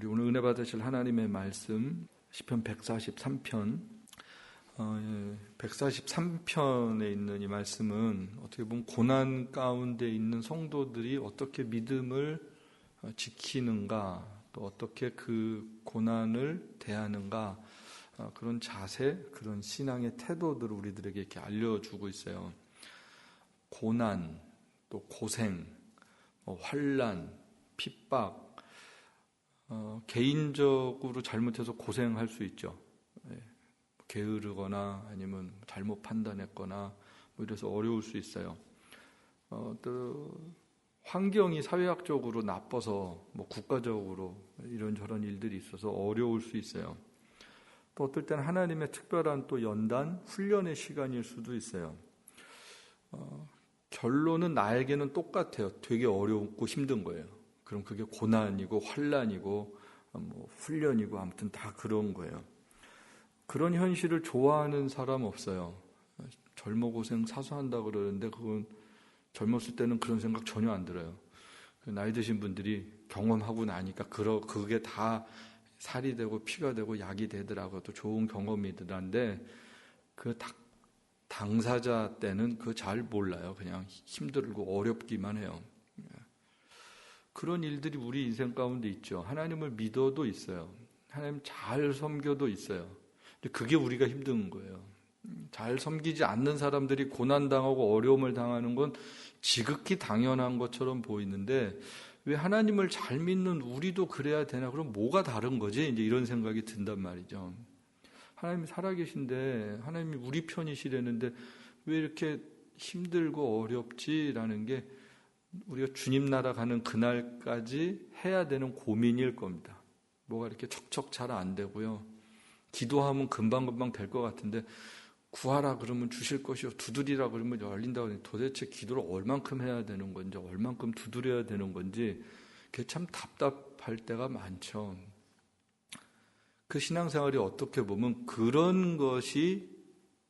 우리 오늘 은혜 받으실 하나님의 말씀 시편 143편 143편에 있는 이 말씀은 어떻게 보면 고난 가운데 있는 성도들이 어떻게 믿음을 지키는가, 또 어떻게 그 고난을 대하는가, 그런 자세, 그런 신앙의 태도들을 우리들에게 이렇게 알려주고 있어요. 고난, 또 고생, 환난, 핍박, 개인적으로 잘못해서 고생할 수 있죠. 게으르거나 아니면 잘못 판단했거나 이래서 어려울 수 있어요. 또 환경이 사회학적으로 나빠서 국가적으로 이런저런 일들이 있어서 어려울 수 있어요. 또 어떨 때는 하나님의 특별한 또 연단, 훈련의 시간일 수도 있어요. 결론은 나에게는 똑같아요. 되게 어렵고 힘든 거예요. 그럼 그게 고난이고 환난이고 훈련이고 아무튼 다 그런 거예요. 그런 현실을 좋아하는 사람 없어요. 젊어고생 사수한다 그러는데 그건 젊었을 때는 그런 생각 전혀 안 들어요. 나이 드신 분들이 경험하고 나니까 그게 다 살이 되고 피가 되고 약이 되더라고요. 또 좋은 경험이더란데 그 당사자 때는 그거 잘 몰라요. 그냥 힘들고 어렵기만 해요. 그런 일들이 우리 인생 가운데 있죠. 하나님을 믿어도 있어요. 하나님 잘 섬겨도 있어요. 근데 그게 우리가 힘든 거예요. 잘 섬기지 않는 사람들이 고난당하고 어려움을 당하는 건 지극히 당연한 것처럼 보이는데 왜 하나님을 잘 믿는 우리도 그래야 되나? 그럼 뭐가 다른 거지? 이제 이런 생각이 든단 말이죠. 하나님이 살아계신데 하나님이 우리 편이시라는데 왜 이렇게 힘들고 어렵지라는 게 우리가 주님 나라 가는 그날까지 해야 되는 고민일 겁니다. 뭐가 이렇게 척척 잘 안 되고요. 기도하면 금방금방 될 것 같은데 구하라 그러면 주실 것이요, 두드리라 그러면 열린다고 하는데 도대체 기도를 얼만큼 해야 되는 건지, 얼만큼 두드려야 되는 건지 그게 참 답답할 때가 많죠. 그 신앙생활이 어떻게 보면 그런 것이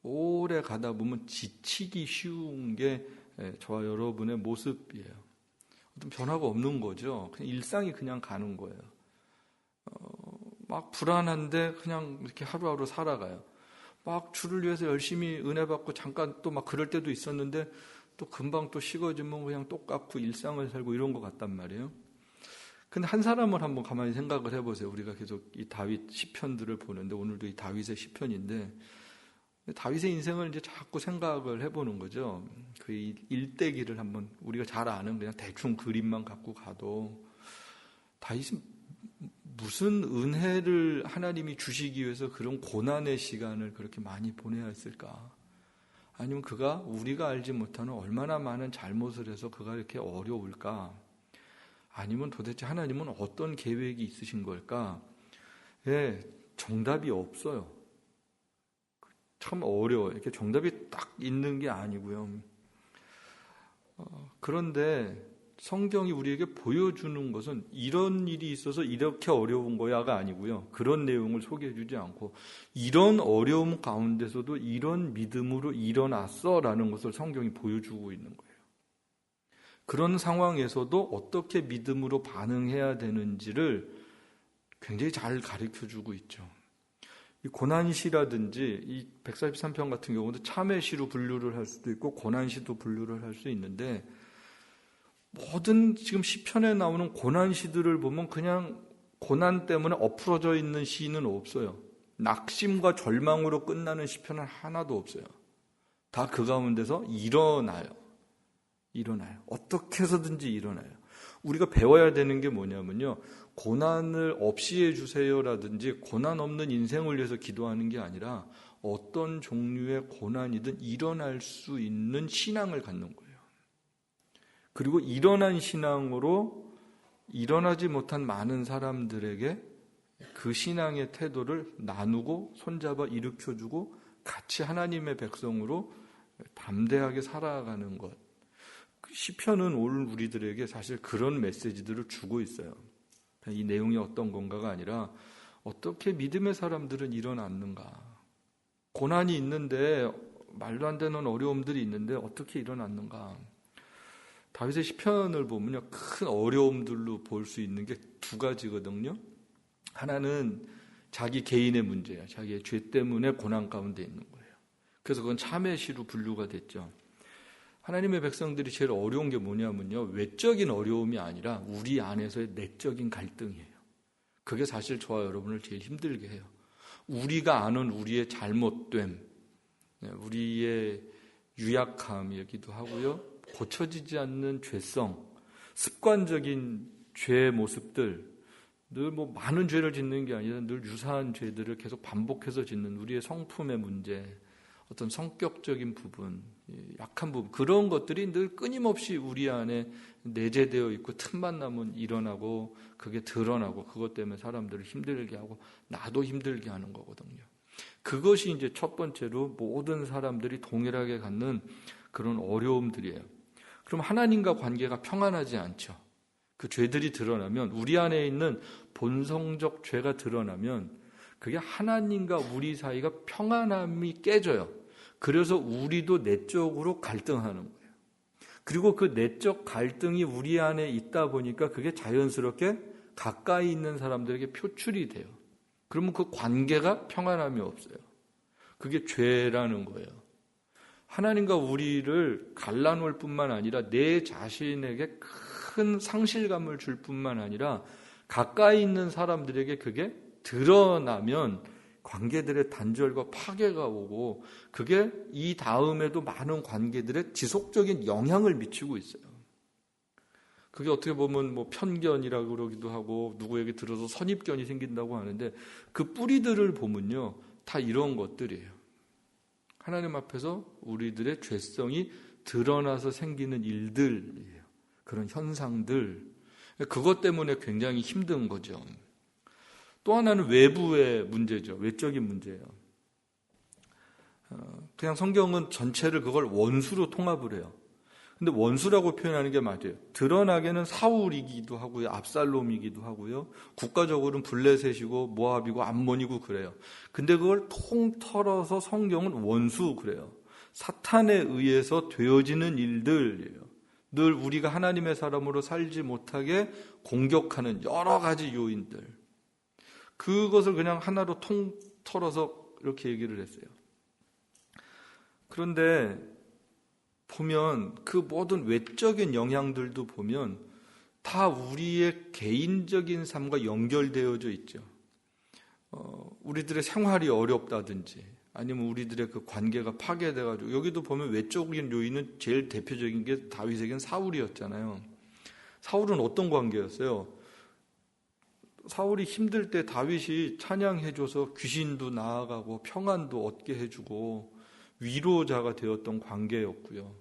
오래 가다 보면 지치기 쉬운 게 저와 여러분의 모습이에요. 어떤 변화가 없는 거죠. 그냥 일상이 그냥 가는 거예요. 막 불안한데 그냥 이렇게 하루하루 살아가요. 막 주를 위해서 열심히 은혜 받고 잠깐 또 막 그럴 때도 있었는데 또 금방 또 식어지면 그냥 똑같고 일상을 살고 이런 것 같단 말이에요. 근데 한 사람을 한번 가만히 생각을 해보세요. 우리가 계속 이 다윗 시편들을 보는데 오늘도 이 다윗의 시편인데 다윗의 인생을 이제 자꾸 생각을 해보는 거죠. 그 일대기를 한번 우리가 잘 아는 그냥 대충 그림만 갖고 가도 다윗은 무슨 은혜를 하나님이 주시기 위해서 그런 고난의 시간을 그렇게 많이 보내야 했을까? 아니면 그가 우리가 알지 못하는 얼마나 많은 잘못을 해서 그가 이렇게 어려울까? 아니면 도대체 하나님은 어떤 계획이 있으신 걸까? 정답이 없어요. 참 어려워요. 이렇게 정답이 딱 있는 게 아니고요. 그런데 성경이 우리에게 보여주는 것은 이런 일이 있어서 이렇게 어려운 거야가 아니고요. 그런 내용을 소개해 주지 않고 이런 어려움 가운데서도 이런 믿음으로 일어났어라는 것을 성경이 보여주고 있는 거예요. 그런 상황에서도 어떻게 믿음으로 반응해야 되는지를 굉장히 잘 가르쳐주고 있죠. 이 고난시라든지 이 143편 같은 경우도 참회시로 분류를 할 수도 있고 고난시도 분류를 할 수 있는데 모든 지금 시편에 나오는 고난시들을 보면 그냥 고난 때문에 엎어져 있는 시는 없어요. 낙심과 절망으로 끝나는 시편은 하나도 없어요. 다 그 가운데서 일어나요. 어떻게 해서든지 일어나요. 우리가 배워야 되는 게 뭐냐면요. 고난을 없이 해주세요라든지 고난 없는 인생을 위해서 기도하는 게 아니라 어떤 종류의 고난이든 일어날 수 있는 신앙을 갖는 거예요. 그리고 일어난 신앙으로 일어나지 못한 많은 사람들에게 그 신앙의 태도를 나누고 손잡아 일으켜주고 같이 하나님의 백성으로 담대하게 살아가는 것. 시편은 오늘 우리들에게 사실 그런 메시지들을 주고 있어요. 이 내용이 어떤 건가가 아니라 어떻게 믿음의 사람들은 일어났는가. 고난이 있는데 말도 안 되는 어려움들이 있는데 어떻게 일어났는가. 다윗의 시편을 보면요, 큰 어려움들로 볼 수 있는 게 두 가지거든요. 하나는 자기 개인의 문제야. 자기의 죄 때문에 고난 가운데 있는 거예요. 그래서 그건 참의 시로 분류가 됐죠. 하나님의 백성들이 제일 어려운 게 뭐냐면요, 외적인 어려움이 아니라 우리 안에서의 내적인 갈등이에요. 그게 사실 저와 여러분을 제일 힘들게 해요. 우리가 아는 우리의 잘못됨, 우리의 유약함이기도 하고요, 고쳐지지 않는 죄성, 습관적인 죄의 모습들, 늘 많은 죄를 짓는 게 아니라 늘 유사한 죄들을 계속 반복해서 짓는 우리의 성품의 문제, 어떤 성격적인 부분, 약한 부분, 그런 것들이 늘 끊임없이 우리 안에 내재되어 있고 틈만 나면 일어나고 그게 드러나고 그것 때문에 사람들을 힘들게 하고 나도 힘들게 하는 거거든요. 그것이 이제 첫 번째로 모든 사람들이 동일하게 갖는 그런 어려움들이에요. 그럼 하나님과 관계가 평안하지 않죠. 그 죄들이 드러나면, 우리 안에 있는 본성적 죄가 드러나면 그게 하나님과 우리 사이가 평안함이 깨져요. 그래서 우리도 내적으로 갈등하는 거예요. 그리고 그 내적 갈등이 우리 안에 있다 보니까 그게 자연스럽게 가까이 있는 사람들에게 표출이 돼요. 그러면 그 관계가 평안함이 없어요. 그게 죄라는 거예요. 하나님과 우리를 갈라놓을 뿐만 아니라 내 자신에게 큰 상실감을 줄 뿐만 아니라 가까이 있는 사람들에게 그게 드러나면 관계들의 단절과 파괴가 오고, 그게 이 다음에도 많은 관계들에 지속적인 영향을 미치고 있어요. 그게 어떻게 보면 편견이라고 그러기도 하고, 누구에게 들어서 선입견이 생긴다고 하는데, 그 뿌리들을 보면요, 다 이런 것들이에요. 하나님 앞에서 우리들의 죄성이 드러나서 생기는 일들이에요. 그런 현상들, 그것 때문에 굉장히 힘든 거죠. 또 하나는 외부의 문제죠. 외적인 문제예요. 그냥 성경은 전체를 그걸 원수로 통합을 해요. 근데 원수라고 표현하는 게 맞아요. 드러나게는 사울이기도 하고요, 압살롬이기도 하고요, 국가적으로는 블레셋이고 모압이고 암몬이고 그래요. 근데 그걸 통틀어서 성경은 원수 그래요. 사탄에 의해서 되어지는 일들이에요. 늘 우리가 하나님의 사람으로 살지 못하게 공격하는 여러 가지 요인들, 그것을 그냥 하나로 통틀어서 이렇게 얘기를 했어요. 그런데 보면 그 모든 외적인 영향들도 보면 다 우리의 개인적인 삶과 연결되어져 있죠. 우리들의 생활이 어렵다든지 아니면 우리들의 그 관계가 파괴돼가지고, 여기도 보면 외적인 요인은 제일 대표적인 게 다윗에겐 사울이었잖아요. 사울은 어떤 관계였어요? 사울이 힘들 때 다윗이 찬양해줘서 귀신도 나아가고 평안도 얻게 해주고 위로자가 되었던 관계였고요.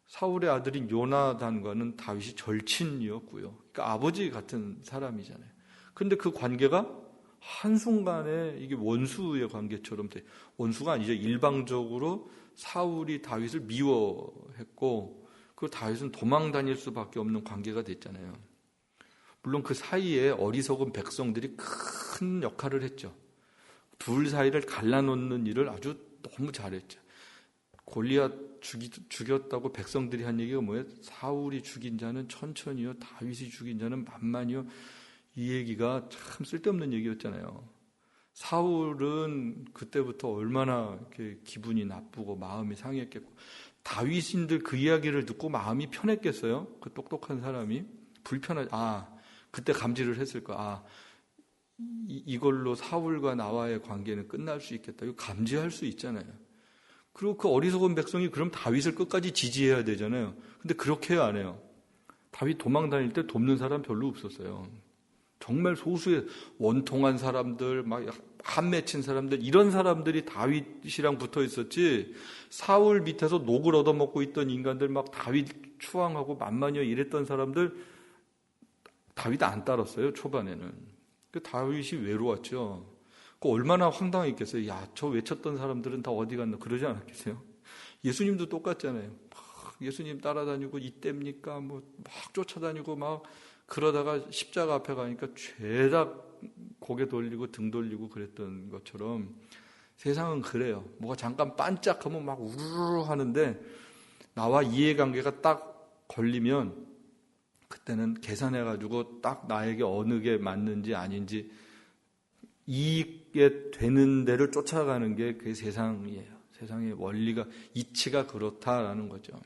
사울의 아들인 요나단과는 다윗이 절친이었고요. 그러니까 아버지 같은 사람이잖아요. 그런데 그 관계가 한순간에 이게 원수의 관계처럼 돼. 원수가 아니죠. 일방적으로 사울이 다윗을 미워했고, 그 다윗은 도망 다닐 수밖에 없는 관계가 됐잖아요. 물론 그 사이에 어리석은 백성들이 큰 역할을 했죠. 둘 사이를 갈라놓는 일을 아주 너무 잘했죠. 골리앗 죽였다고 백성들이 한 얘기가 뭐예요? 사울이 죽인 자는 천천히요, 다윗이 죽인 자는 만만히요. 이 얘기가 참 쓸데없는 얘기였잖아요. 사울은 그때부터 얼마나 이렇게 기분이 나쁘고 마음이 상했겠고, 다윗인들 그 이야기를 듣고 마음이 편했겠어요? 그 똑똑한 사람이 그때 감지를 했을 거야. 이걸로 사울과 나와의 관계는 끝날 수 있겠다. 이거 감지할 수 있잖아요. 그리고 그 어리석은 백성이 그럼 다윗을 끝까지 지지해야 되잖아요. 근데 그렇게 안 해요. 다윗 도망 다닐 때 돕는 사람 별로 없었어요. 정말 소수의 원통한 사람들, 막 한 맺힌 사람들, 이런 사람들이 다윗이랑 붙어 있었지, 사울 밑에서 녹을 얻어먹고 있던 인간들, 막 다윗 추앙하고 만만히 이랬던 사람들 다윗 안 따랐어요. 초반에는. 그 다윗이 외로웠죠. 그 얼마나 황당했겠어요. 야, 저 외쳤던 사람들은 다 어디 갔나, 그러지 않았겠어요? 예수님도 똑같잖아요. 예수님 따라다니고 이때입니까? 막 쫓아다니고 막 그러다가 십자가 앞에 가니까 죄다 고개 돌리고 등 돌리고 그랬던 것처럼 세상은 그래요. 뭐가 잠깐 반짝하면 막 우르르 하는데 나와 이해관계가 딱 걸리면 그때는 계산해가지고 딱 나에게 어느 게 맞는지 아닌지 이익에 되는 데를 쫓아가는 게 그게 세상이에요. 세상의 원리가, 이치가 그렇다라는 거죠.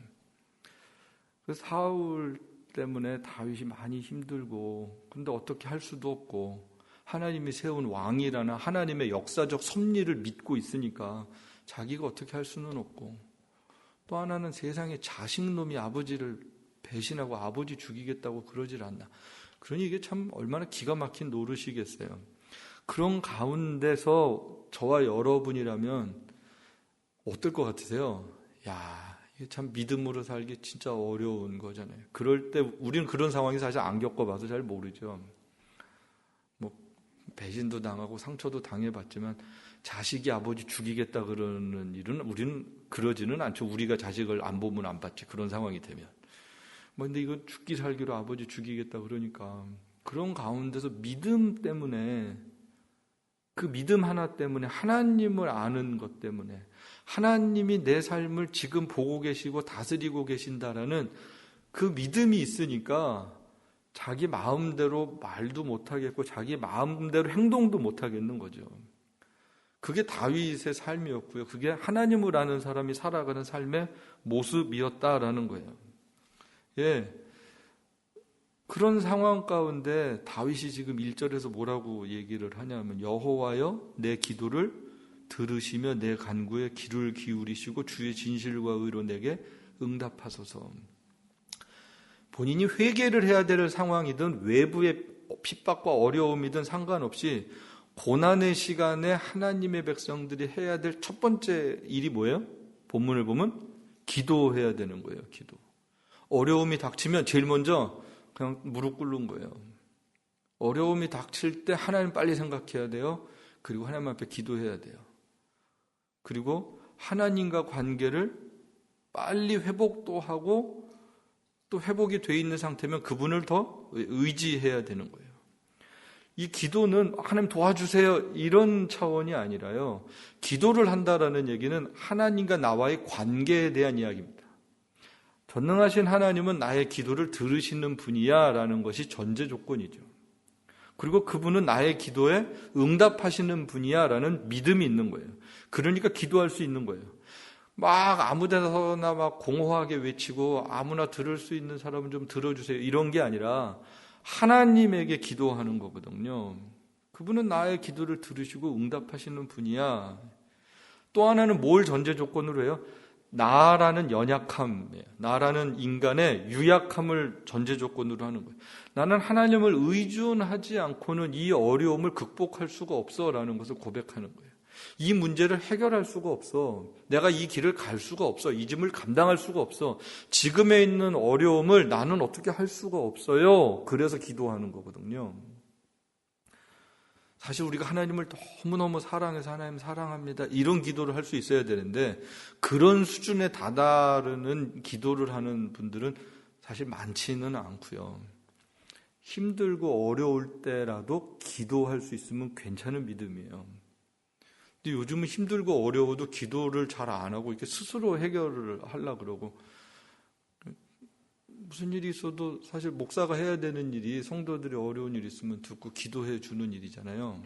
그래서 사울 때문에 다윗이 많이 힘들고, 근데 어떻게 할 수도 없고, 하나님이 세운 왕이라는 하나님의 역사적 섭리를 믿고 있으니까 자기가 어떻게 할 수는 없고, 또 하나는 세상에 자식놈이 아버지를 배신하고 아버지 죽이겠다고 그러질 않나. 그러니 이게 참 얼마나 기가 막힌 노릇이겠어요. 그런 가운데서 저와 여러분이라면 어떨 것 같으세요? 야, 이게 참 믿음으로 살기 진짜 어려운 거잖아요. 그럴 때 우리는 그런 상황이 사실 안 겪어봐서 잘 모르죠. 뭐 배신도 당하고 상처도 당해봤지만 자식이 아버지 죽이겠다 그러는 일은 우리는 그러지는 않죠. 우리가 자식을 안 보면 안 받지. 그런 상황이 되면. 뭐 근데 이거 죽기 살기로 아버지 죽이겠다 그러니까 그런 가운데서 믿음 때문에, 그 믿음 하나 때문에, 하나님을 아는 것 때문에, 하나님이 내 삶을 지금 보고 계시고 다스리고 계신다라는 그 믿음이 있으니까 자기 마음대로 말도 못하겠고 자기 마음대로 행동도 못하겠는 거죠. 그게 다윗의 삶이었고요. 그게 하나님을 아는 사람이 살아가는 삶의 모습이었다라는 거예요. 예, 그런 상황 가운데 다윗이 지금 1절에서 뭐라고 얘기를 하냐면, 여호와여 내 기도를 들으시며 내 간구에 귀를 기울이시고 주의 진실과 의로 내게 응답하소서. 본인이 회개를 해야 될 상황이든 외부의 핍박과 어려움이든 상관없이 고난의 시간에 하나님의 백성들이 해야 될 첫 번째 일이 뭐예요? 본문을 보면 기도해야 되는 거예요. 기도. 어려움이 닥치면 제일 먼저 그냥 무릎 꿇는 거예요. 어려움이 닥칠 때 하나님 빨리 생각해야 돼요. 그리고 하나님 앞에 기도해야 돼요. 그리고 하나님과 관계를 빨리 회복도 하고, 또 회복이 돼 있는 상태면 그분을 더 의지해야 되는 거예요. 이 기도는 하나님 도와주세요 이런 차원이 아니라요, 기도를 한다라는 얘기는 하나님과 나와의 관계에 대한 이야기입니다. 전능하신 하나님은 나의 기도를 들으시는 분이야 라는 것이 전제 조건이죠. 그리고 그분은 나의 기도에 응답하시는 분이야 라는 믿음이 있는 거예요. 그러니까 기도할 수 있는 거예요. 막 아무 데서나 막 공허하게 외치고 아무나 들을 수 있는 사람은 좀 들어주세요 이런 게 아니라 하나님에게 기도하는 거거든요. 그분은 나의 기도를 들으시고 응답하시는 분이야. 또 하나는 뭘 전제 조건으로 해요? 나라는 연약함이에요. 나라는 인간의 유약함을 전제 조건으로 하는 거예요. 나는 하나님을 의존하지 않고는 이 어려움을 극복할 수가 없어라는 것을 고백하는 거예요. 이 문제를 해결할 수가 없어. 내가 이 길을 갈 수가 없어. 이 짐을 감당할 수가 없어. 지금에 있는 어려움을 나는 어떻게 할 수가 없어요. 그래서 기도하는 거거든요. 사실 우리가 하나님을 너무너무 사랑해서 하나님 사랑합니다 이런 기도를 할 수 있어야 되는데, 그런 수준에 다다르는 기도를 하는 분들은 사실 많지는 않고요. 힘들고 어려울 때라도 기도할 수 있으면 괜찮은 믿음이에요. 근데 요즘은 힘들고 어려워도 기도를 잘 안 하고 이렇게 스스로 해결을 하려고 그러고, 무슨 일이 있어도 사실 목사가 해야 되는 일이 성도들이 어려운 일이 있으면 듣고 기도해 주는 일이잖아요.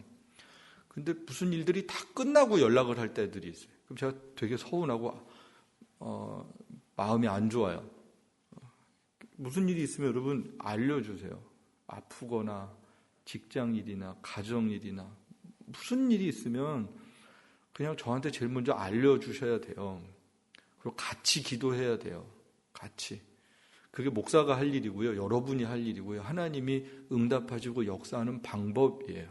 근데 무슨 일들이 다 끝나고 연락을 할 때들이 있어요. 그럼 제가 되게 서운하고 마음이 안 좋아요. 무슨 일이 있으면 여러분 알려주세요. 아프거나 직장일이나 가정일이나 무슨 일이 있으면 그냥 저한테 제일 먼저 알려주셔야 돼요. 그리고 같이 기도해야 돼요. 같이. 그게 목사가 할 일이고요. 여러분이 할 일이고요. 하나님이 응답하시고 역사하는 방법이에요.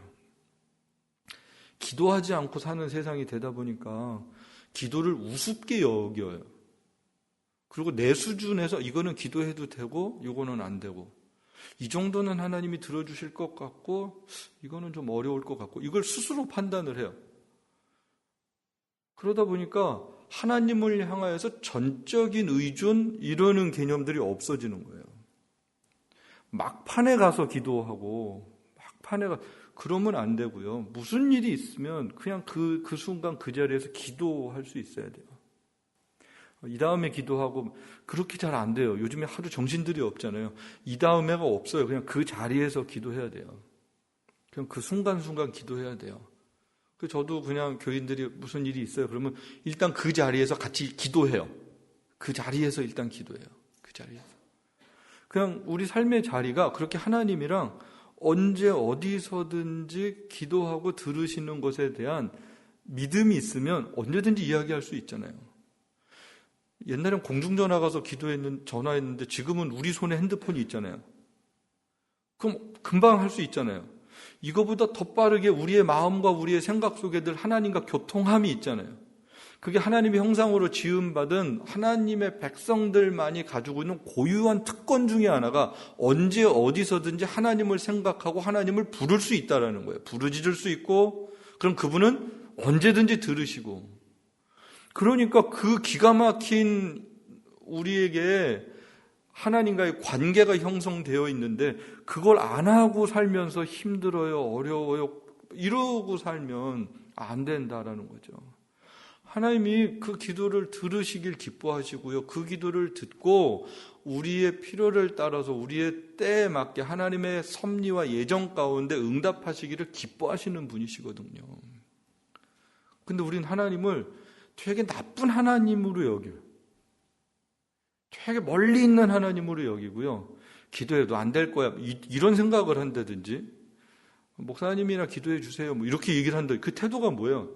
기도하지 않고 사는 세상이 되다 보니까 기도를 우습게 여겨요. 그리고 내 수준에서 이거는 기도해도 되고 이거는 안 되고, 이 정도는 하나님이 들어주실 것 같고 이거는 좀 어려울 것 같고, 이걸 스스로 판단을 해요. 그러다 보니까 하나님을 향하여서 전적인 의존 이러는 개념들이 없어지는 거예요. 막판에 가서 기도하고 그러면 안 되고요. 무슨 일이 있으면 그냥 그 순간 그 자리에서 기도할 수 있어야 돼요. 이 다음에 기도하고 그렇게 잘 안 돼요. 요즘에 하루 정신들이 없잖아요. 이 다음에가 없어요. 그냥 그 자리에서 기도해야 돼요. 그냥 그 순간순간 기도해야 돼요. 저도 그냥 교인들이 무슨 일이 있어요. 그러면 일단 그 자리에서 같이 기도해요. 그 자리에서 일단 기도해요. 그 자리에서. 그냥 우리 삶의 자리가 그렇게 하나님이랑 언제 어디서든지 기도하고 들으시는 것에 대한 믿음이 있으면 언제든지 이야기할 수 있잖아요. 옛날엔 공중전화 가서 전화했는데 지금은 우리 손에 핸드폰이 있잖아요. 그럼 금방 할 수 있잖아요. 이거보다 더 빠르게 우리의 마음과 우리의 생각 속에 늘 하나님과 교통함이 있잖아요. 그게 하나님의 형상으로 지음받은 하나님의 백성들만이 가지고 있는 고유한 특권 중에 하나가 언제 어디서든지 하나님을 생각하고 하나님을 부를 수 있다라는 거예요. 부르짖을 수 있고, 그럼 그분은 언제든지 들으시고. 그러니까 그 기가 막힌 우리에게 하나님과의 관계가 형성되어 있는데 그걸 안 하고 살면서 힘들어요, 어려워요, 이러고 살면 안 된다라는 거죠. 하나님이 그 기도를 들으시길 기뻐하시고요. 그 기도를 듣고 우리의 필요를 따라서 우리의 때에 맞게 하나님의 섭리와 예정 가운데 응답하시기를 기뻐하시는 분이시거든요. 근데 우린 하나님을 되게 나쁜 하나님으로 여겨요. 되게 멀리 있는 하나님으로 여기고요. 기도해도 안 될 거야. 이런 생각을 한다든지, 목사님이나 기도해 주세요. 뭐 이렇게 얘기를 한다. 그 태도가 뭐예요?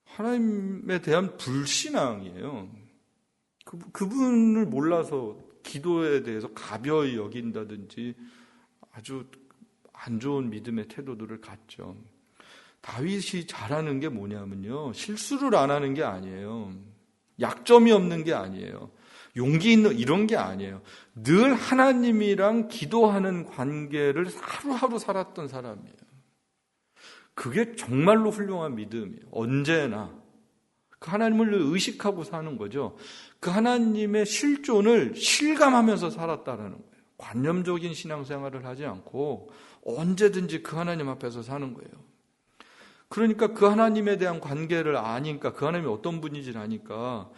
하나님에 대한 불신앙이에요. 그분을 몰라서 기도에 대해서 가벼이 여긴다든지 아주 안 좋은 믿음의 태도들을 갖죠. 다윗이 잘하는 게 뭐냐면요. 실수를 안 하는 게 아니에요. 약점이 없는 게 아니에요. 용기 있는 이런 게 아니에요. 늘 하나님이랑 기도하는 관계를 하루하루 살았던 사람이에요. 그게 정말로 훌륭한 믿음이에요. 언제나 그 하나님을 의식하고 사는 거죠. 그 하나님의 실존을 실감하면서 살았다라는 거예요. 관념적인 신앙생활을 하지 않고 언제든지 그 하나님 앞에서 사는 거예요. 그러니까 그 하나님에 대한 관계를 아니까, 그 하나님이 어떤 분인지를 아니까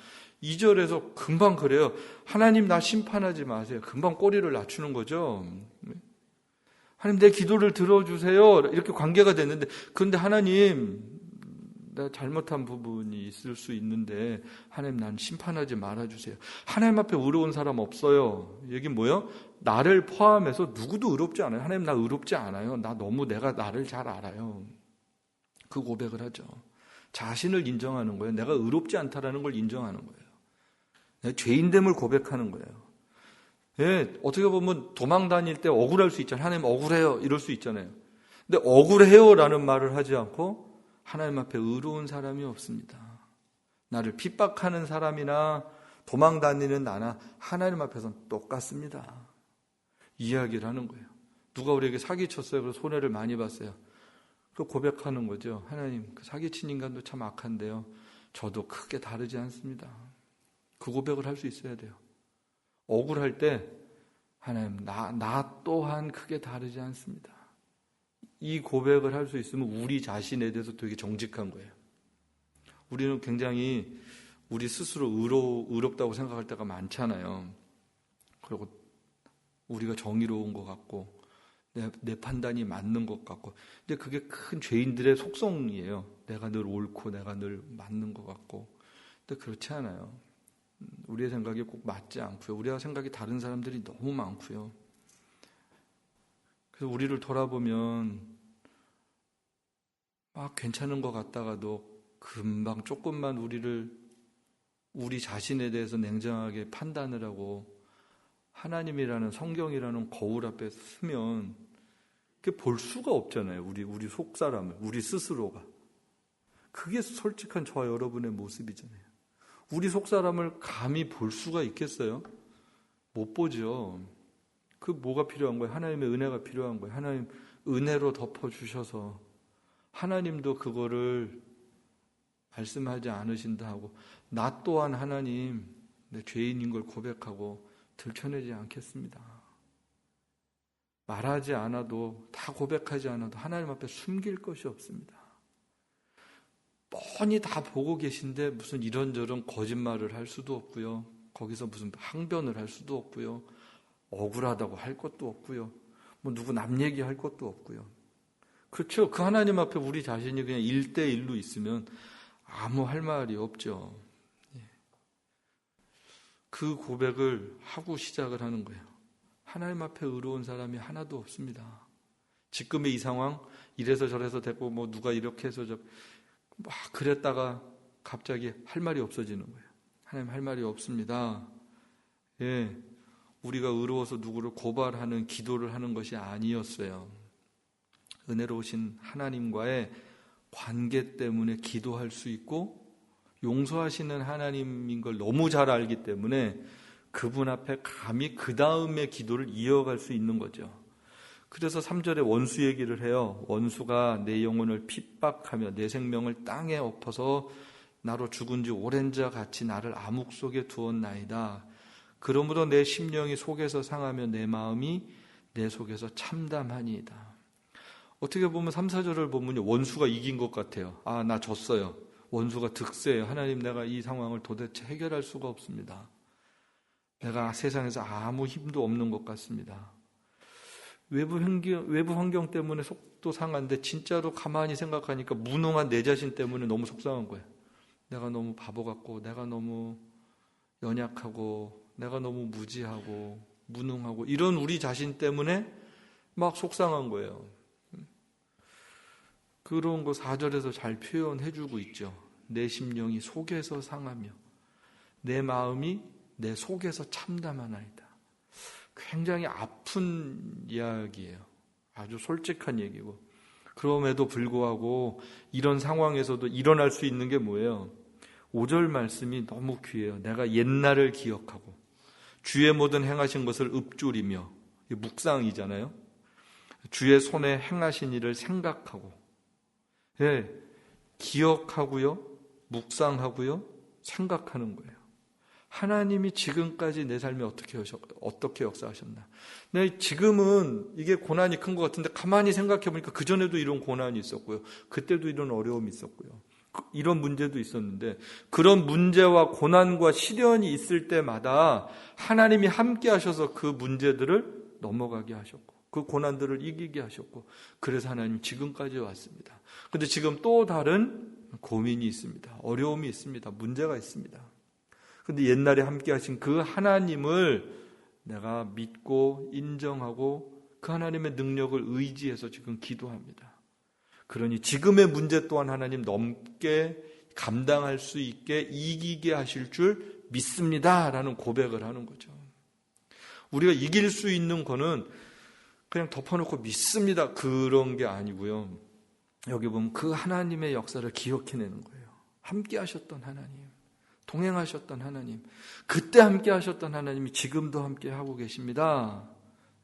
2절에서 금방 그래요. 하나님 나 심판하지 마세요. 금방 꼬리를 낮추는 거죠. 하나님 내 기도를 들어주세요. 이렇게 관계가 됐는데, 그런데 하나님 내가 잘못한 부분이 있을 수 있는데 하나님 난 심판하지 말아주세요. 하나님 앞에 의로운 사람 없어요. 여기 뭐예요? 나를 포함해서 누구도 의롭지 않아요. 하나님 나 의롭지 않아요. 내가 나를 잘 알아요. 그 고백을 하죠. 자신을 인정하는 거예요. 내가 의롭지 않다라는 걸 인정하는 거예요. 죄인됨을 고백하는 거예요. 예, 어떻게 보면 도망 다닐 때 억울할 수 있잖아요. 하나님 억울해요. 이럴 수 있잖아요. 근데 억울해요라는 말을 하지 않고 하나님 앞에 의로운 사람이 없습니다. 나를 핍박하는 사람이나 도망 다니는 나나 하나님 앞에서는 똑같습니다. 이야기를 하는 거예요. 누가 우리에게 사기쳤어요. 그래서 손해를 많이 봤어요. 그 고백하는 거죠. 하나님, 그 사기친 인간도 참 악한데요. 저도 크게 다르지 않습니다. 그 고백을 할 수 있어야 돼요. 억울할 때 하나님, 나 또한 크게 다르지 않습니다. 이 고백을 할 수 있으면 우리 자신에 대해서 되게 정직한 거예요. 우리는 굉장히 우리 스스로 의롭다고 생각할 때가 많잖아요. 그리고 우리가 정의로운 것 같고 내 판단이 맞는 것 같고, 근데 그게 큰 죄인들의 속성이에요. 내가 늘 옳고 내가 늘 맞는 것 같고. 근데 그렇지 않아요. 우리의 생각이 꼭 맞지 않고요. 우리와 생각이 다른 사람들이 너무 많고요. 그래서 우리를 돌아보면 막 괜찮은 것 같다가도 금방 조금만 우리 자신에 대해서 냉정하게 판단을 하고 하나님이라는 성경이라는 거울 앞에 서면 그게 볼 수가 없잖아요. 우리 속사람을, 우리 스스로가. 그게 솔직한 저와 여러분의 모습이잖아요. 우리 속사람을 감히 볼 수가 있겠어요? 못 보죠. 그 뭐가 필요한 거예요? 하나님의 은혜가 필요한 거예요. 하나님 은혜로 덮어주셔서 하나님도 그거를 말씀하지 않으신다 하고, 나 또한 하나님 내 죄인인 걸 고백하고 들춰내지 않겠습니다. 말하지 않아도, 다 고백하지 않아도 하나님 앞에 숨길 것이 없습니다. 뻔히 다 보고 계신데 무슨 이런저런 거짓말을 할 수도 없고요. 거기서 무슨 항변을 할 수도 없고요. 억울하다고 할 것도 없고요. 뭐 누구 남 얘기할 것도 없고요. 그렇죠. 그 하나님 앞에 우리 자신이 그냥 1대1로 있으면 아무 할 말이 없죠. 그 고백을 하고 시작을 하는 거예요. 하나님 앞에 의로운 사람이 하나도 없습니다. 지금의 이 상황, 이래서 저래서 됐고 뭐 누가 이렇게 해서 막 그랬다가 갑자기 할 말이 없어지는 거예요. 하나님 할 말이 없습니다. 예, 우리가 의로워서 누구를 고발하는 기도를 하는 것이 아니었어요. 은혜로우신 하나님과의 관계 때문에 기도할 수 있고 용서하시는 하나님인 걸 너무 잘 알기 때문에 그분 앞에 감히 그 다음에 기도를 이어갈 수 있는 거죠. 그래서 3절에 원수 얘기를 해요. 원수가 내 영혼을 핍박하며 내 생명을 땅에 엎어서 나로 죽은 지 오랜 자 같이 나를 암흑 속에 두었나이다. 그러므로 내 심령이 속에서 상하며 내 마음이 내 속에서 참담하니이다. 어떻게 보면 3, 4절을 보면 원수가 이긴 것 같아요. 아, 나 졌어요. 원수가 득세해요. 하나님, 내가 이 상황을 도대체 해결할 수가 없습니다. 내가 세상에서 아무 힘도 없는 것 같습니다. 외부 환경 때문에 속도 상한데 진짜로 가만히 생각하니까 무능한 내 자신 때문에 너무 속상한 거예요. 내가 너무 바보 같고, 내가 너무 연약하고, 내가 너무 무지하고 무능하고, 이런 우리 자신 때문에 막 속상한 거예요. 그런 거 4절에서 잘 표현해주고 있죠. 내 심령이 속에서 상하며 내 마음이 내 속에서 참담하나이다. 굉장히 아픈 이야기예요. 아주 솔직한 얘기고, 그럼에도 불구하고 이런 상황에서도 일어날 수 있는 게 뭐예요? 5절 말씀이 너무 귀해요. 내가 옛날을 기억하고 주의 모든 행하신 것을 읊조리며, 묵상이잖아요. 주의 손에 행하신 일을 생각하고, 예, 기억하고요, 묵상하고요, 생각하는 거예요. 하나님이 지금까지 내 삶에 어떻게 역사하셨나. 네, 지금은 이게 고난이 큰 것 같은데 가만히 생각해 보니까 그전에도 이런 고난이 있었고요, 그때도 이런 어려움이 있었고요, 이런 문제도 있었는데, 그런 문제와 고난과 시련이 있을 때마다 하나님이 함께 하셔서 그 문제들을 넘어가게 하셨고 그 고난들을 이기게 하셨고, 그래서 하나님 지금까지 왔습니다. 그런데 지금 또 다른 고민이 있습니다. 어려움이 있습니다. 문제가 있습니다. 그런데 옛날에 함께 하신 그 하나님을 내가 믿고 인정하고 그 하나님의 능력을 의지해서 지금 기도합니다. 그러니 지금의 문제 또한 하나님 넘게 감당할 수 있게 이기게 하실 줄 믿습니다 라는 고백을 하는 거죠. 우리가 이길 수 있는 거는 그냥 덮어놓고 믿습니다 그런 게 아니고요, 여기 보면 그 하나님의 역사를 기억해내는 거예요. 함께 하셨던 하나님, 동행하셨던 하나님, 그때 함께 하셨던 하나님이 지금도 함께 하고 계십니다.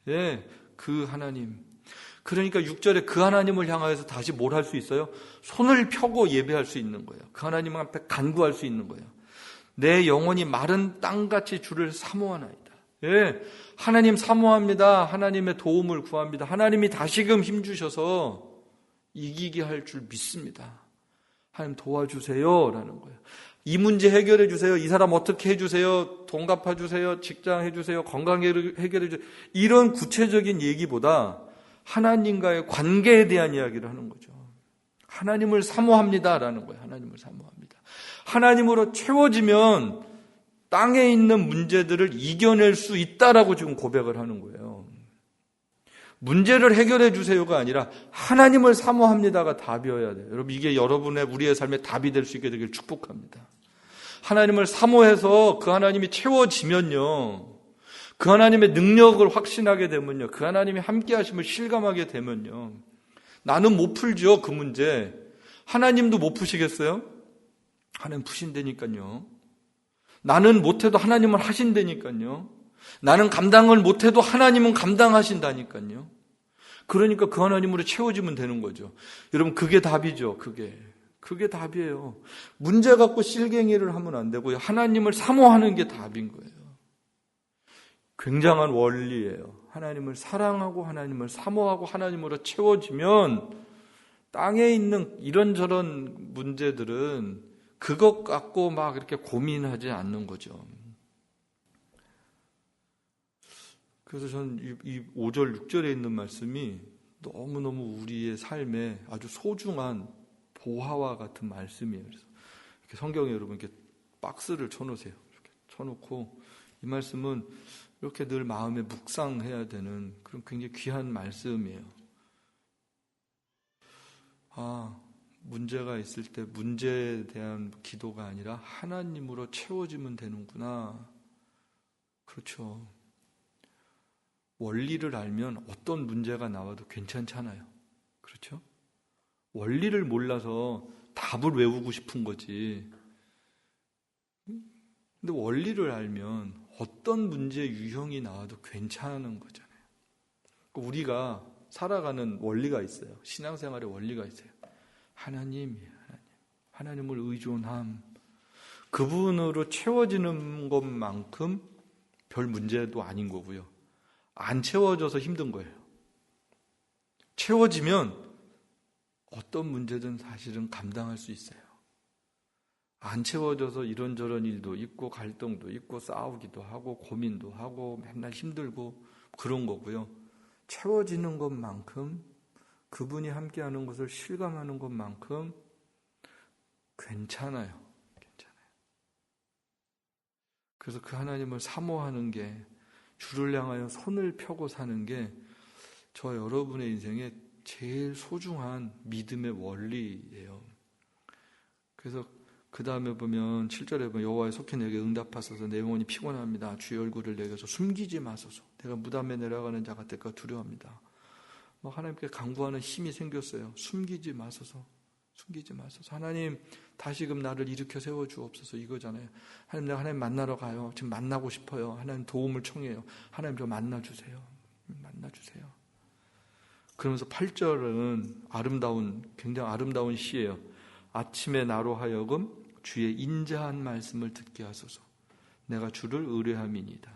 예, 그 하나님. 그러니까 6절에 그 하나님을 향하여서 다시 뭘 할 수 있어요? 손을 펴고 예배할 수 있는 거예요. 그 하나님 앞에 간구할 수 있는 거예요. 내 영혼이 마른 땅같이 주를 사모하나이다. 예, 하나님 사모합니다. 하나님의 도움을 구합니다. 하나님이 다시금 힘주셔서 이기게 할 줄 믿습니다. 하나님 도와주세요 라는 거예요. 이 문제 해결해 주세요. 이 사람 어떻게 해주세요. 돈 갚아주세요. 직장 해주세요. 건강 해결해 주세요. 이런 구체적인 얘기보다 하나님과의 관계에 대한 이야기를 하는 거죠. 하나님을 사모합니다 라는 거예요. 하나님을 사모합니다. 하나님으로 채워지면 땅에 있는 문제들을 이겨낼 수 있다라고 지금 고백을 하는 거예요. 문제를 해결해 주세요가 아니라 하나님을 사모합니다가 답이어야 돼요. 여러분, 이게 우리의 삶의 답이 될 수 있게 되길 축복합니다. 하나님을 사모해서 그 하나님이 채워지면요, 그 하나님의 능력을 확신하게 되면요, 그 하나님이 함께 하심을 실감하게 되면요, 나는 못 풀죠, 그 문제. 하나님도 못 푸시겠어요? 하나님 푸신다니까요. 나는 못해도 하나님은 하신다니까요. 나는 감당을 못해도 하나님은 감당하신다니까요. 그러니까 그 하나님으로 채워지면 되는 거죠. 여러분, 그게 답이죠. 그게 답이에요. 문제 갖고 실갱이를 하면 안 되고요, 하나님을 사모하는 게 답인 거예요. 굉장한 원리예요. 하나님을 사랑하고 하나님을 사모하고 하나님으로 채워지면 땅에 있는 이런저런 문제들은 그것 갖고 막 이렇게 고민하지 않는 거죠. 그래서 저는 이 5절, 6절에 있는 말씀이 너무너무 우리의 삶에 아주 소중한 보화와 같은 말씀이에요. 그래서 이렇게 성경에 여러분 이렇게 박스를 쳐놓으세요. 이렇게 쳐놓고 이 말씀은 이렇게 늘 마음에 묵상해야 되는 그런 굉장히 귀한 말씀이에요. 문제가 있을 때 문제에 대한 기도가 아니라 하나님으로 채워지면 되는구나. 그렇죠. 원리를 알면 어떤 문제가 나와도 괜찮잖아요. 그렇죠? 원리를 몰라서 답을 외우고 싶은 거지. 근데 원리를 알면 어떤 문제 유형이 나와도 괜찮은 거잖아요. 우리가 살아가는 원리가 있어요. 신앙생활의 원리가 있어요. 하나님을 의존함. 그분으로 채워지는 것만큼 별 문제도 아닌 거고요. 안 채워져서 힘든 거예요. 채워지면 어떤 문제든 사실은 감당할 수 있어요. 안 채워져서 이런저런 일도 있고 갈등도 있고 싸우기도 하고 고민도 하고 맨날 힘들고 그런 거고요. 채워지는 것만큼 그분이 함께하는 것을 실감하는 것만큼 괜찮아요. 그래서 그 하나님을 사모하는 게, 주를 향하여 손을 펴고 사는 게 저 여러분의 인생에 제일 소중한 믿음의 원리예요. 그래서 그 다음에 보면 7절에 보면 여호와의 속히 내게 응답하소서. 내 영혼이 피곤합니다. 주의 얼굴을 내게서 숨기지 마소서. 내가 무덤에 내려가는 자 같을까 두려워합니다. 하나님께 간구하는 힘이 생겼어요. 숨기지 마소서. 숨기지 마소서. 하나님 다시금 나를 일으켜 세워주옵소서 이거잖아요. 하나님 내가 하나님 만나러 가요. 지금 만나고 싶어요. 하나님 도움을 청해요. 하나님 저 만나주세요. 만나주세요. 그러면서 8절은 굉장히 아름다운 시예요. 아침에 나로 하여금 주의 인자한 말씀을 듣게 하소서. 내가 주를 의뢰함이니이다.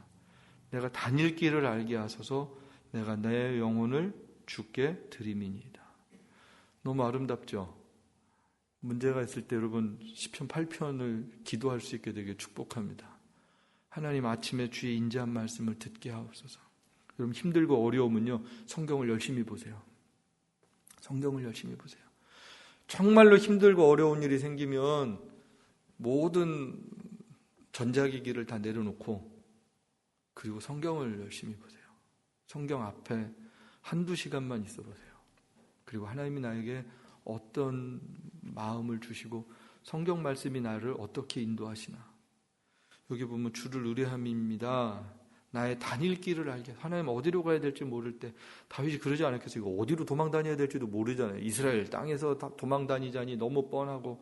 내가 다닐 길을 알게 하소서. 내가 내 영혼을 주께 드림이니이다. 너무 아름답죠? 문제가 있을 때 여러분 시편 8편을 기도할 수 있게 되게 축복합니다. 하나님 아침에 주의 인자한 말씀을 듣게 하옵소서. 여러분 힘들고 어려우면요 성경을 열심히 보세요. 성경을 열심히 보세요. 정말로 힘들고 어려운 일이 생기면 모든 전자기기를 다 내려놓고 그리고 성경을 열심히 보세요. 성경 앞에 한두 시간만 있어 보세요. 그리고 하나님이 나에게 어떤 마음을 주시고 성경 말씀이 나를 어떻게 인도하시나. 여기 보면 주를 의뢰함입니다. 나의 다닐 길을 알게. 하나님 어디로 가야 될지 모를 때 다윗이 그러지 않았겠어요? 이거 어디로 도망 다녀야 될지도 모르잖아요. 이스라엘 땅에서 도망 다니자니 너무 뻔하고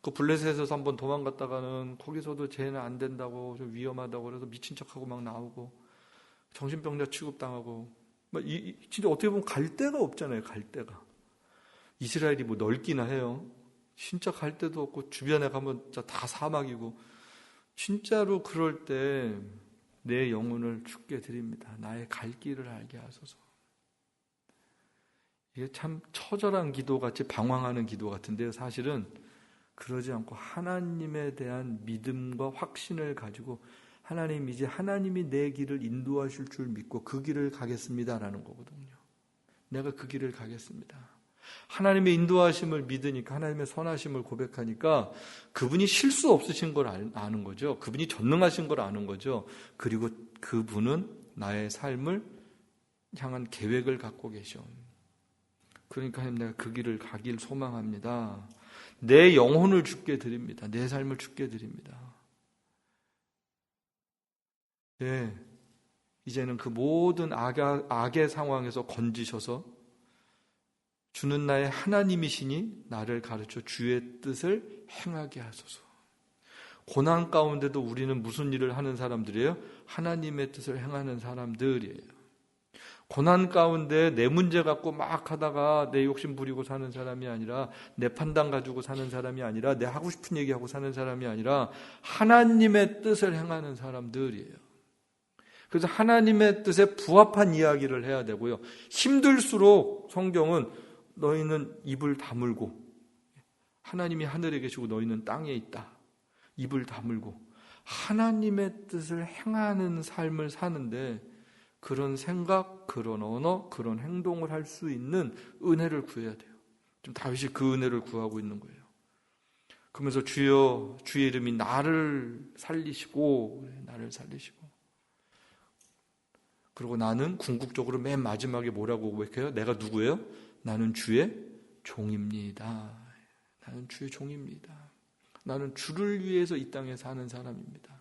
그 블레셋에서 한번 도망갔다가는 거기서도 쟤는 안 된다고 좀 위험하다고 그래서 미친 척하고 막 나오고 정신병자 취급당하고 진짜 어떻게 보면 갈 데가 없잖아요. 갈 데가. 이스라엘이 넓기나 해요. 진짜 갈 데도 없고 주변에 가면 진짜 다 사막이고 진짜로 그럴 때 내 영혼을 주께 드립니다. 나의 갈 길을 알게 하소서. 이게 참 처절한 기도같이 방황하는 기도 같은데요. 사실은 그러지 않고 하나님에 대한 믿음과 확신을 가지고 하나님 이제 하나님이 내 길을 인도하실 줄 믿고 그 길을 가겠습니다라는 거거든요. 내가 그 길을 가겠습니다. 하나님의 인도하심을 믿으니까 하나님의 선하심을 고백하니까 그분이 실수 없으신 걸 아는 거죠. 그분이 전능하신 걸 아는 거죠. 그리고 그분은 나의 삶을 향한 계획을 갖고 계셔. 그러니까 하나님 내가 그 길을 가길 소망합니다. 내 영혼을 주께 드립니다. 내 삶을 주께 드립니다. 네, 이제는 그 모든 악의 상황에서 건지셔서 주는 나의 하나님이시니 나를 가르쳐 주의 뜻을 행하게 하소서. 고난 가운데도 우리는 무슨 일을 하는 사람들이에요? 하나님의 뜻을 행하는 사람들이에요. 고난 가운데 내 문제 갖고 막 하다가 내 욕심 부리고 사는 사람이 아니라 내 판단 가지고 사는 사람이 아니라 내 하고 싶은 얘기하고 사는 사람이 아니라 하나님의 뜻을 행하는 사람들이에요. 그래서 하나님의 뜻에 부합한 이야기를 해야 되고요. 힘들수록 성경은 너희는 입을 다물고 하나님이 하늘에 계시고 너희는 땅에 있다. 입을 다물고 하나님의 뜻을 행하는 삶을 사는데 그런 생각, 그런 언어, 그런 행동을 할 수 있는 은혜를 구해야 돼요. 지금 다윗이 그 은혜를 구하고 있는 거예요. 그러면서 주여, 주의 이름이 나를 살리시고, 나를 살리시고. 그리고 나는 궁극적으로 맨 마지막에 뭐라고 고백해요? 내가 누구예요? 나는 주의 종입니다. 나는 주의 종입니다. 나는 주를 위해서 이 땅에 사는 사람입니다.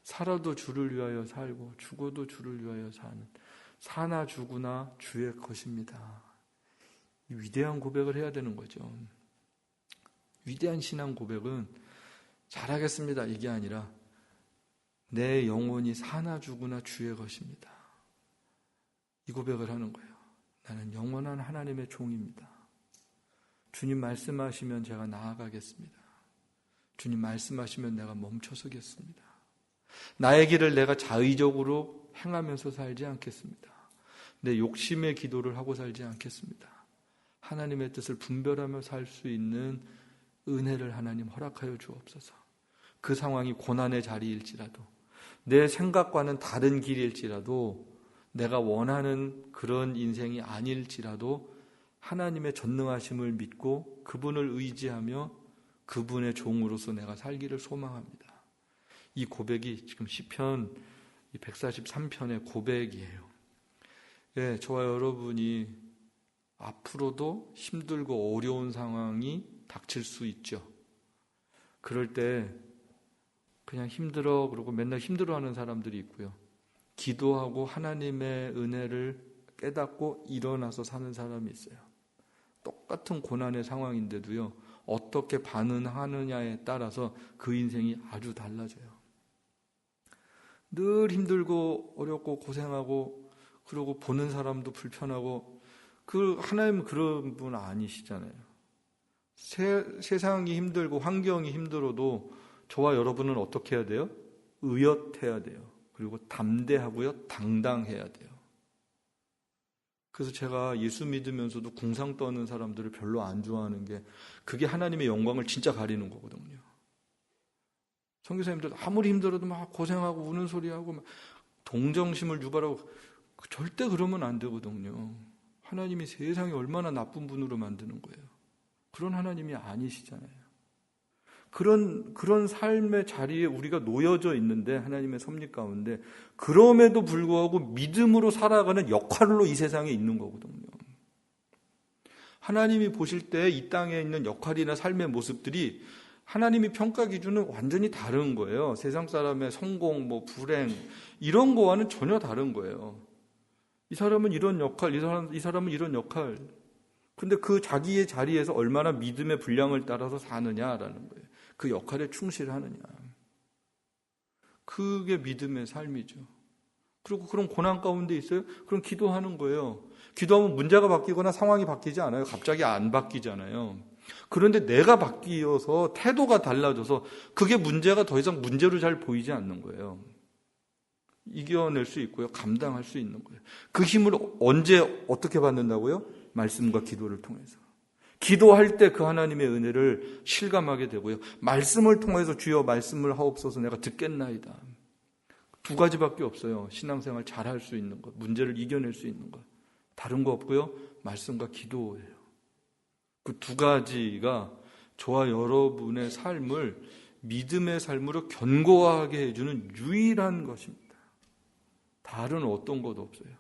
살아도 주를 위하여 살고 죽어도 주를 위하여 사는, 사나 죽으나 주의 것입니다. 이 위대한 고백을 해야 되는 거죠. 위대한 신앙 고백은 잘하겠습니다 이게 아니라 내 영혼이 사나 죽으나 주의 것입니다. 이 고백을 하는 거예요. 나는 영원한 하나님의 종입니다. 주님 말씀하시면 제가 나아가겠습니다. 주님 말씀하시면 내가 멈춰서겠습니다. 나의 길을 내가 자의적으로 행하면서 살지 않겠습니다. 내 욕심의 기도를 하고 살지 않겠습니다. 하나님의 뜻을 분별하며 살 수 있는 은혜를 하나님 허락하여 주옵소서. 그 상황이 고난의 자리일지라도, 내 생각과는 다른 길일지라도, 내가 원하는 그런 인생이 아닐지라도 하나님의 전능하심을 믿고 그분을 의지하며 그분의 종으로서 내가 살기를 소망합니다. 이 고백이 지금 시편 143편의 고백이에요. 예, 저와 여러분이 앞으로도 힘들고 어려운 상황이 닥칠 수 있죠. 그럴 때 그냥 힘들어 그러고 맨날 힘들어하는 사람들이 있고요. 기도하고 하나님의 은혜를 깨닫고 일어나서 사는 사람이 있어요. 똑같은 고난의 상황인데도요, 어떻게 반응하느냐에 따라서 그 인생이 아주 달라져요. 늘 힘들고 어렵고 고생하고 그러고 보는 사람도 불편하고, 그 하나님은 그런 분 아니시잖아요. 세상이 힘들고 환경이 힘들어도 저와 여러분은 어떻게 해야 돼요? 의젓해야 돼요. 그리고 담대하고요, 당당해야 돼요. 그래서 제가 예수 믿으면서도 궁상 떠는 사람들을 별로 안 좋아하는 게, 그게 하나님의 영광을 진짜 가리는 거거든요. 선교사님들 아무리 힘들어도 막 고생하고 우는 소리하고 막 동정심을 유발하고, 절대 그러면 안 되거든요. 하나님이 세상에 얼마나 나쁜 분으로 만드는 거예요. 그런 하나님이 아니시잖아요. 그런 삶의 자리에 우리가 놓여져 있는데, 하나님의 섭리 가운데, 그럼에도 불구하고 믿음으로 살아가는 역할로 이 세상에 있는 거거든요. 하나님이 보실 때 이 땅에 있는 역할이나 삶의 모습들이 하나님이 평가 기준은 완전히 다른 거예요. 세상 사람의 성공, 불행 이런 거와는 전혀 다른 거예요. 이 사람은 이런 역할, 이 사람은 이런 역할. 근데 그 자기의 자리에서 얼마나 믿음의 분량을 따라서 사느냐라는 거예요. 그 역할에 충실하느냐. 그게 믿음의 삶이죠. 그리고 그런 고난 가운데 있어요? 그럼 기도하는 거예요. 기도하면 문제가 바뀌거나 상황이 바뀌지 않아요. 갑자기 안 바뀌잖아요. 그런데 내가 바뀌어서 태도가 달라져서 그게 문제가 더 이상 문제로 잘 보이지 않는 거예요. 이겨낼 수 있고요. 감당할 수 있는 거예요. 그 힘을 언제 어떻게 받는다고요? 말씀과 기도를 통해서. 기도할 때 그 하나님의 은혜를 실감하게 되고요. 말씀을 통해서 주여 말씀을 하옵소서 내가 듣겠나이다. 두 가지밖에 없어요. 신앙생활 잘할 수 있는 것, 문제를 이겨낼 수 있는 것. 다른 거 없고요. 말씀과 기도예요. 그 두 가지가 저와 여러분의 삶을 믿음의 삶으로 견고하게 해주는 유일한 것입니다. 다른 어떤 것도 없어요.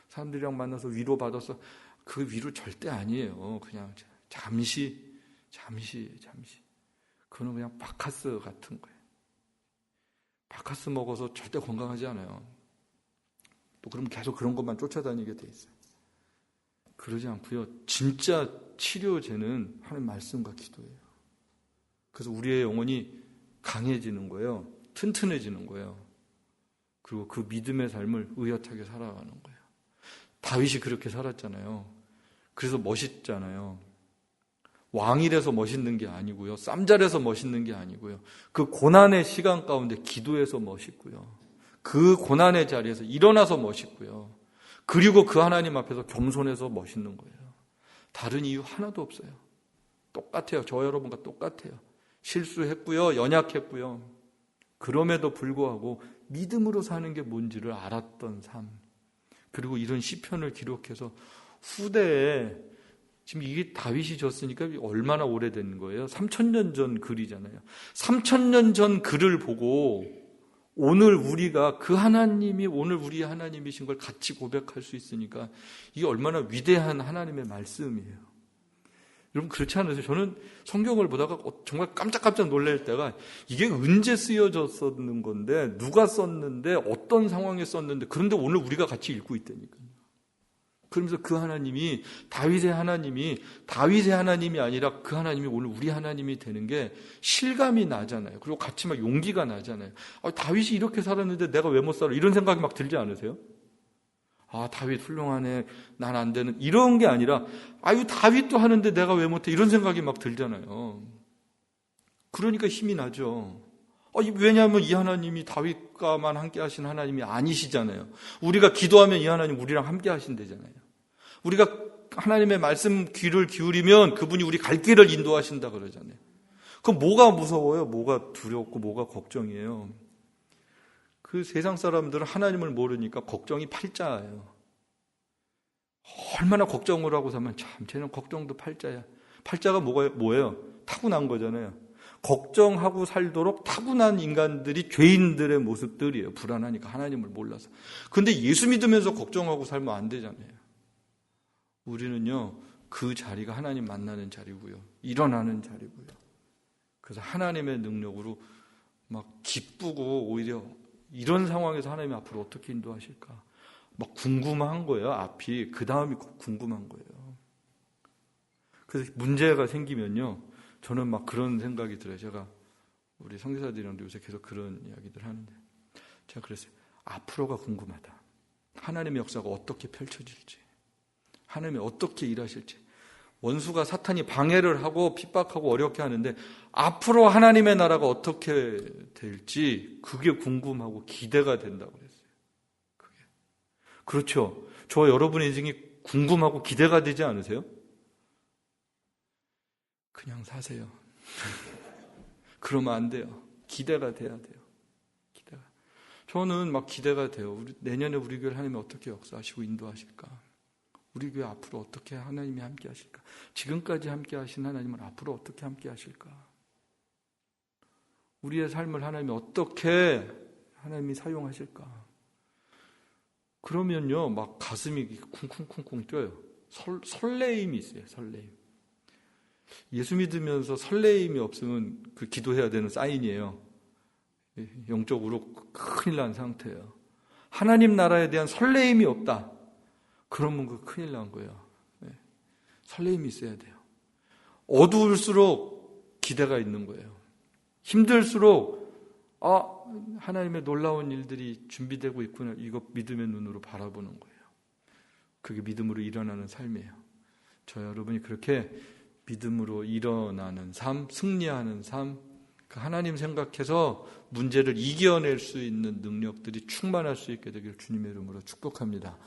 사람들이랑 만나서 위로받아서 그 위로 절대 아니에요. 그냥 잠시. 그거는 그냥 바카스 같은 거예요. 바카스 먹어서 절대 건강하지 않아요. 또 그럼 계속 그런 것만 쫓아다니게 돼 있어요. 그러지 않고요. 진짜 치료제는 하나님 말씀과 기도예요. 그래서 우리의 영혼이 강해지는 거예요. 튼튼해지는 거예요. 그리고 그 믿음의 삶을 의젓하게 살아가는 거예요. 다윗이 그렇게 살았잖아요. 그래서 멋있잖아요. 왕이라서 멋있는 게 아니고요. 쌈잘해서 멋있는 게 아니고요. 그 고난의 시간 가운데 기도해서 멋있고요. 그 고난의 자리에서 일어나서 멋있고요. 그리고 그 하나님 앞에서 겸손해서 멋있는 거예요. 다른 이유 하나도 없어요. 똑같아요. 저 여러분과 똑같아요. 실수했고요. 연약했고요. 그럼에도 불구하고 믿음으로 사는 게 뭔지를 알았던 삶. 그리고 이런 시편을 기록해서 후대에, 지금 이게 다윗이 졌으니까 얼마나 오래된 거예요? 3000년 전 글이잖아요. 3000년 전 글을 보고 오늘 우리가 그 하나님이 오늘 우리의 하나님이신 걸 같이 고백할 수 있으니까 이게 얼마나 위대한 하나님의 말씀이에요. 여러분 그렇지 않으세요? 저는 성경을 보다가 정말 깜짝깜짝 놀랄 때가, 이게 언제 쓰여졌었는 건데, 누가 썼는데, 어떤 상황에 썼는데, 그런데 오늘 우리가 같이 읽고 있다니까요. 그러면서 그 하나님이 다윗의 하나님이 아니라 그 하나님이 오늘 우리 하나님이 되는 게 실감이 나잖아요. 그리고 같이 막 용기가 나잖아요. 다윗이 이렇게 살았는데 내가 왜 못 살아? 이런 생각이 막 들지 않으세요? 다윗 훌륭하네, 난 안 되는, 이런 게 아니라 다윗도 하는데 내가 왜 못해? 이런 생각이 막 들잖아요. 그러니까 힘이 나죠. 왜냐하면 이 하나님이 다윗과만 함께 하신 하나님이 아니시잖아요. 우리가 기도하면 이 하나님 우리랑 함께 하신대잖아요. 우리가 하나님의 말씀 귀를 기울이면 그분이 우리 갈 길을 인도하신다 그러잖아요. 그럼 뭐가 무서워요? 뭐가 두렵고 뭐가 걱정이에요? 그 세상 사람들은 하나님을 모르니까 걱정이 팔자예요. 얼마나 걱정을 하고 살면, 참 쟤는 걱정도 팔자야. 팔자가 뭐예요? 타고난 거잖아요. 걱정하고 살도록 타고난 인간들이 죄인들의 모습들이에요. 불안하니까, 하나님을 몰라서. 근데 예수 믿으면서 걱정하고 살면 안 되잖아요. 우리는요, 그 자리가 하나님 만나는 자리고요, 일어나는 자리고요. 그래서 하나님의 능력으로 막 기쁘고, 오히려 이런 상황에서 하나님이 앞으로 어떻게 인도하실까 막 궁금한 거예요. 앞이, 그 다음이 궁금한 거예요. 그래서 문제가 생기면요, 저는 막 그런 생각이 들어요. 제가 우리 선교사들이랑도 요새 계속 그런 이야기들 하는데, 제가 그랬어요. 앞으로가 궁금하다. 하나님의 역사가 어떻게 펼쳐질지, 하나님이 어떻게 일하실지. 원수가, 사탄이 방해를 하고 핍박하고 어렵게 하는데 앞으로 하나님의 나라가 어떻게 될지 그게 궁금하고 기대가 된다고 그랬어요. 그게. 그렇죠. 저와 여러분의 인생이 궁금하고 기대가 되지 않으세요? 그냥 사세요. 그러면 안 돼요. 기대가 돼야 돼요. 기대가. 저는 막 기대가 돼요. 내년에 우리 교회를 하나님이 어떻게 역사하시고 인도하실까? 우리 교회 앞으로 어떻게 하나님이 함께 하실까? 지금까지 함께 하신 하나님은 앞으로 어떻게 함께 하실까? 우리의 삶을 하나님이 어떻게 하나님이 사용하실까? 그러면요, 막 가슴이 쿵쿵쿵쿵 뛰어요. 설레임이 있어요. 설레임. 예수 믿으면서 설레임이 없으면 그 기도해야 되는 사인이에요. 영적으로 큰일 난 상태예요. 하나님 나라에 대한 설레임이 없다. 그러면 그 큰일 난 거예요. 설레임이 있어야 돼요. 어두울수록 기대가 있는 거예요. 힘들수록 하나님의 놀라운 일들이 준비되고 있구나, 이거 믿음의 눈으로 바라보는 거예요. 그게 믿음으로 일어나는 삶이에요. 저 여러분이 그렇게 믿음으로 일어나는 삶, 승리하는 삶, 그 하나님 생각해서 문제를 이겨낼 수 있는 능력들이 충만할 수 있게 되길 주님의 이름으로 축복합니다.